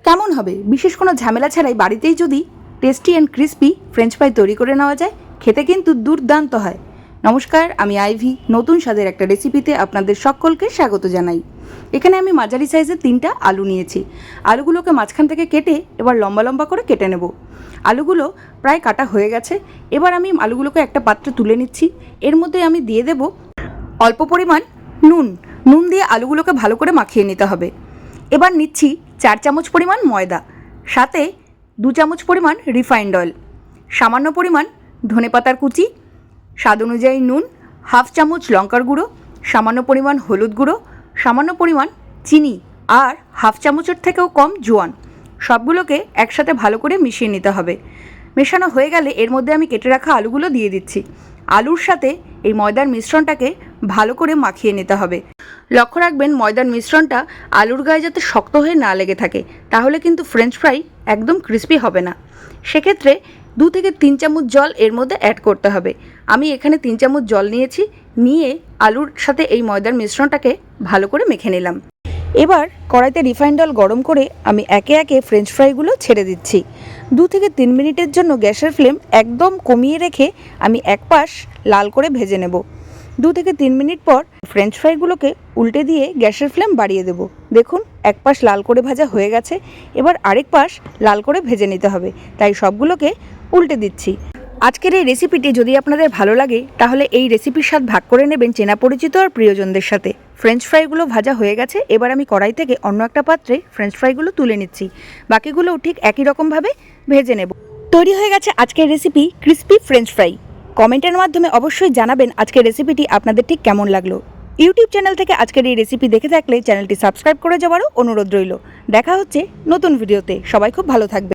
কেমন হবে বিশেষ কোনো ঝামেলা ছাড়াই বাড়িতেই যদি tasty and crispy French fry তৈরি করে নেওয়া যায়, খেতে কিন্তু দুর্দান্ত হয়। নমস্কার, আমি আইভি। নতুন স্বাদের একটা রেসিপিতে আপনাদের সকলকে স্বাগত জানাই। এখানে আমি মাঝারি সাইজের 3টা আলু নিয়েছি। আলুগুলোকে মাঝখান থেকে কেটে এবার লম্বা লম্বা করে কেটে নেব। আলুগুলো প্রায় কাটা হয়ে গেছে। এবার আমি আলুগুলোকে একটা পাত্রে তুলে নিচ্ছি। এর মধ্যে আমি দিয়ে দেব অল্প পরিমাণ নুন দিয়ে আলুগুলোকে ভালো করে মাখিয়ে নিতে হবে। এবার নিচ্ছি 4 চামচ পরিমাণ ময়দা, সাথে 2 চামচ পরিমাণ রিফাইন্ড অয়েল, সামান্য পরিমাণ ধনেপাতার কুচি, স্বাদ অনুযায়ী নুন, হাফ চামচ লঙ্কার গুঁড়ো, সামান্য পরিমাণ হলুদ গুঁড়ো, সামান্য পরিমাণ চিনি আর হাফ চামচের থেকেও কম জোয়ান। সবগুলোকে একসাথে ভালো করে মিশিয়ে নিতে হবে। মেশানো হয়ে গেলে এর মধ্যে আমি কেটে রাখা আলুগুলো দিয়ে দিচ্ছি। আলুর সাথে এই ময়দার মিশ্রণটাকে ভালো করে মাখিয়ে নিতে হবে। লক্ষ্য রাখবেন ময়দার মিশ্রণটা আলুর গায়ে যাতে শক্ত হয়ে না লেগে থাকে, তাহলে কিন্তু ফ্রেঞ্চ ফ্রাই একদম ক্রিস্পি হবে না। সেক্ষেত্রে 2 থেকে 3 চামচ জল এর মধ্যে অ্যাড করতে হবে। আমি এখানে 3 চামচ জল নিয়ে আলুর সাথে এই ময়দার মিশ্রণটাকে ভালো করে মেখে নিলাম। এবার কড়াইতে রিফাইন্ড অয়েল গরম করে আমি একে একে ফ্রেঞ্চ ফ্রাইগুলো ছেড়ে দিচ্ছি। 2 থেকে 3 মিনিটের জন্য গ্যাসের ফ্লেম একদম কমিয়ে রেখে আমি এক পাশ লাল করে ভেজে নেব। 2 থেকে 3 মিনিট পর ফ্রেঞ্চ ফ্রাইগুলোকে উল্টে দিয়ে গ্যাসের ফ্লেম বাড়িয়ে দেব। দেখুন, এক পাশ লাল করে ভাজা হয়ে গেছে। এবার আরেক পাশ লাল করে ভেজে নিতে হবে, তাই সবগুলোকে উল্টে দিচ্ছি। আজকের এই রেসিপিটি যদি আপনাদের ভালো লাগে তাহলে এই রেসিপির স্বাদ ভাগ করে নেবেন চেনা পরিচিত আর প্রিয়জনদের সাথে। ফ্রেঞ্চ ফ্রাইগুলো ভাজা হয়ে গেছে। এবার আমি কড়াই থেকে অন্য একটা পাত্রে ফ্রেঞ্চ ফ্রাইগুলো তুলে নিচ্ছি। বাকিগুলোও ঠিক একই রকমভাবে ভেজে নেব। তৈরি হয়ে গেছে আজকের রেসিপি ক্রিস্পি ফ্রেঞ্চ ফ্রাই। কমেন্টের মাধ্যমে অবশ্যই জানাবেন আজকের রেসিপিটি আপনাদের ঠিক কেমন লাগলো। ইউটিউব চ্যানেল থেকে আজকের এই রেসিপি দেখে থাকলে চ্যানেলটি সাবস্ক্রাইব করে যাওয়ারও অনুরোধ রইল। দেখা হচ্ছে নতুন ভিডিওতে। সবাই খুব ভালো থাকবে।